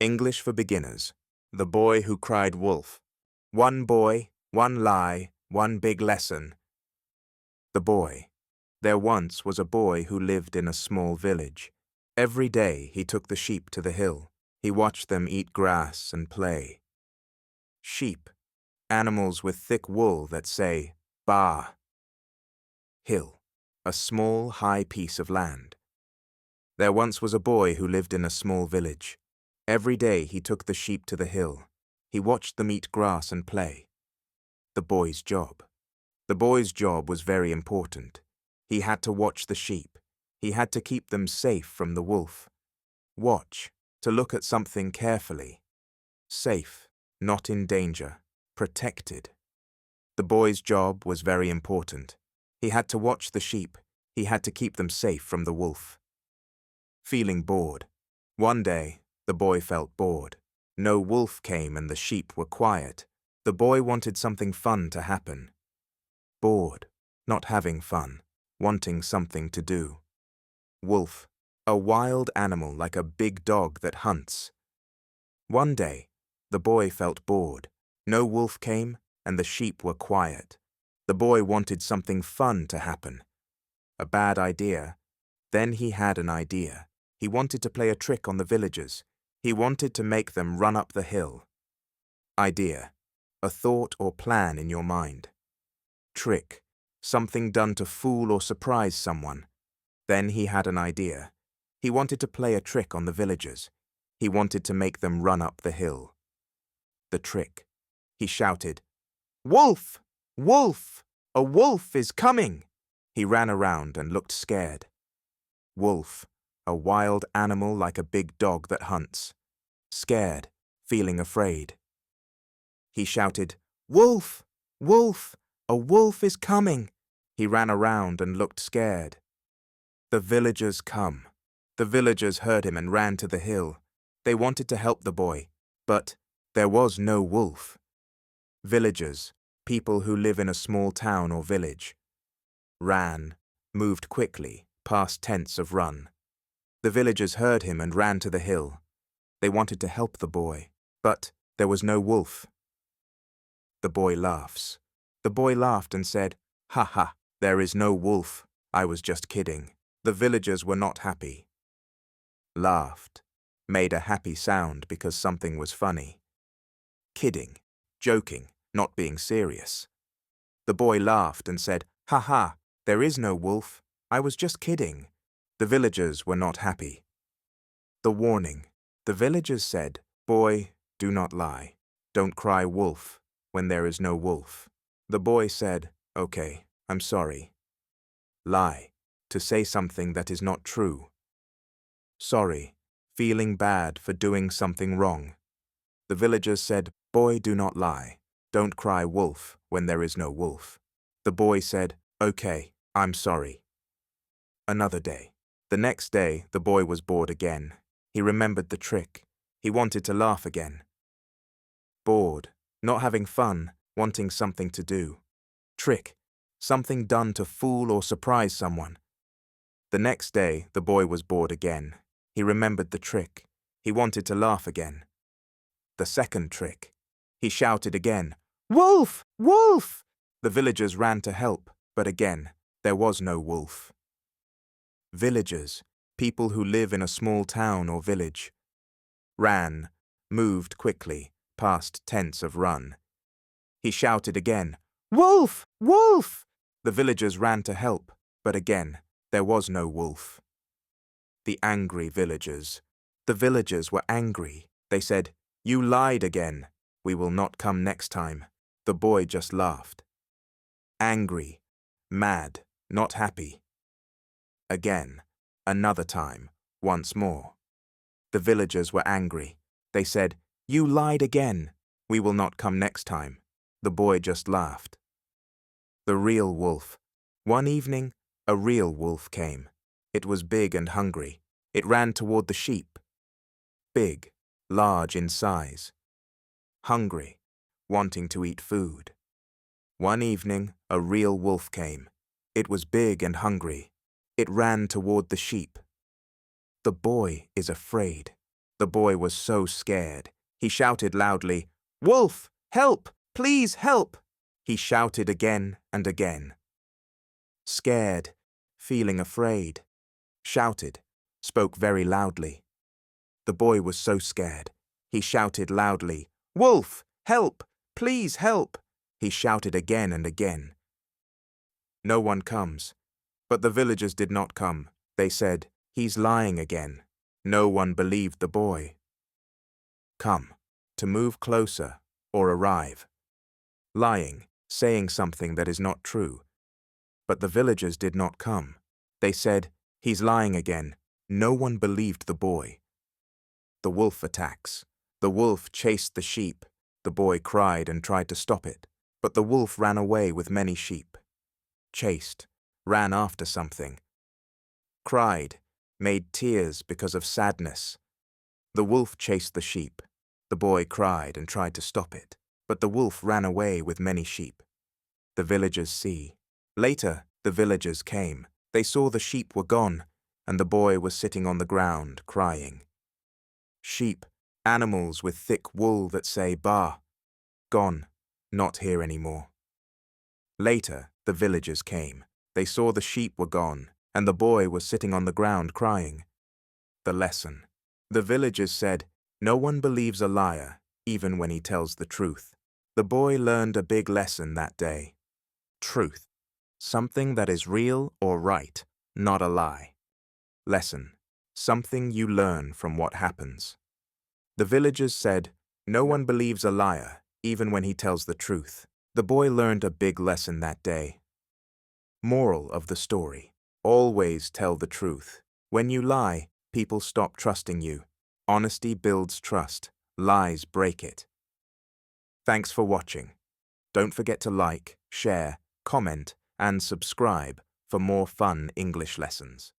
English for Beginners. The Boy Who Cried Wolf. One boy, one lie, one big lesson. The boy. There once was a boy who lived in a small village. Every day he took the sheep to the hill. He watched them eat grass and play. Sheep, animals with thick wool that say, "Baa." Hill, a small, high piece of land. There once was a boy who lived in a small village. Every day he took the sheep to the hill. He watched them eat grass and play. The boy's job. The boy's job was very important. He had to watch the sheep. He had to keep them safe from the wolf. Watch, to look at something carefully. Safe, not in danger, protected. The boy's job was very important. He had to watch the sheep. He had to keep them safe from the wolf. Feeling bored. One day, the boy felt bored. No wolf came and the sheep were quiet. The boy wanted something fun to happen. Bored, not having fun, wanting something to do. Wolf, a wild animal like a big dog that hunts. One day, the boy felt bored. No wolf came and the sheep were quiet. The boy wanted something fun to happen. A bad idea. Then he had an idea. He wanted to play a trick on the villagers. He wanted to make them run up the hill. Idea. A thought or plan in your mind. Trick. Something done to fool or surprise someone. Then he had an idea. He wanted to play a trick on the villagers. He wanted to make them run up the hill. The trick. He shouted, "Wolf! Wolf! A wolf is coming!" He ran around and looked scared. Wolf, a wild animal like a big dog that hunts. Scared, feeling afraid. He shouted, "Wolf! Wolf! A wolf is coming!" He ran around and looked scared. The villagers come. The villagers heard him and ran to the hill. They wanted to help the boy, but there was no wolf. Villagers, people who live in a small town or village. Ran, moved quickly, past tense of run. The villagers heard him and ran to the hill. They wanted to help the boy, but there was no wolf. The boy laughs. The boy laughed and said, "Ha ha, there is no wolf. I was just kidding." The villagers were not happy. Laughed. Made a happy sound because something was funny. Kidding, joking, not being serious. The boy laughed and said, "Ha ha, there is no wolf. I was just kidding." The villagers were not happy. The warning. The villagers said, "Boy, do not lie. Don't cry wolf when there is no wolf." The boy said, "Okay, I'm sorry." Lie. To say something that is not true. Sorry. Feeling bad for doing something wrong. The villagers said, "Boy, do not lie. Don't cry wolf when there is no wolf." The boy said, "Okay, I'm sorry." Another day. The next day, the boy was bored again. He remembered the trick. He wanted to laugh again. Bored, not having fun, wanting something to do. Trick. Something done to fool or surprise someone. The next day, the boy was bored again. He remembered the trick. He wanted to laugh again. The second trick. He shouted again, "Wolf! Wolf!" The villagers ran to help, but again, there was no wolf. Villagers, people who live in a small town or village. Ran, moved quickly, past tense of run. He shouted again, "Wolf! Wolf!" The villagers ran to help, but again, there was no wolf. The angry villagers. The villagers were angry. They said, "You lied again. We will not come next time." The boy just laughed. Angry, mad, not happy. Again, another time, once more. The villagers were angry. They said, "You lied again. We will not come next time." The boy just laughed. The real wolf. One evening, a real wolf came. It was big and hungry. It ran toward the sheep. Big, large in size. Hungry, wanting to eat food. One evening, a real wolf came. It was big and hungry. It ran toward the sheep. The boy is afraid. The boy was so scared. He shouted loudly, "Wolf, help! Please help!" He shouted again and again. Scared, feeling afraid, shouted, spoke very loudly. The boy was so scared. He shouted loudly, "Wolf, help! Please help!" He shouted again and again. No one comes. But the villagers did not come. They said, "He's lying again." No one believed the boy. Come, to move closer or arrive. Lying, saying something that is not true. But the villagers did not come. They said, "He's lying again." No one believed the boy. The wolf attacks. The wolf chased the sheep. The boy cried and tried to stop it. But the wolf ran away with many sheep. Chased, ran after something. Cried, made tears because of sadness. The wolf chased the sheep. The boy cried and tried to stop it. But the wolf ran away with many sheep. The villagers see. Later, the villagers came. They saw the sheep were gone, and the boy was sitting on the ground, crying. Sheep, animals with thick wool that say "Bah," gone, not here anymore. Later, the villagers came. They saw the sheep were gone, and the boy was sitting on the ground crying. The lesson. The villagers said, "No one believes a liar, even when he tells the truth." The boy learned a big lesson that day. Truth. Something that is real or right, not a lie. Lesson. Something you learn from what happens. The villagers said, "No one believes a liar, even when he tells the truth." The boy learned a big lesson that day. Moral of the story. Always tell the truth. When you lie, people stop trusting you. Honesty builds trust. Lies break it. Thanks for watching. Don't forget to like, share, comment, and subscribe for more fun English lessons.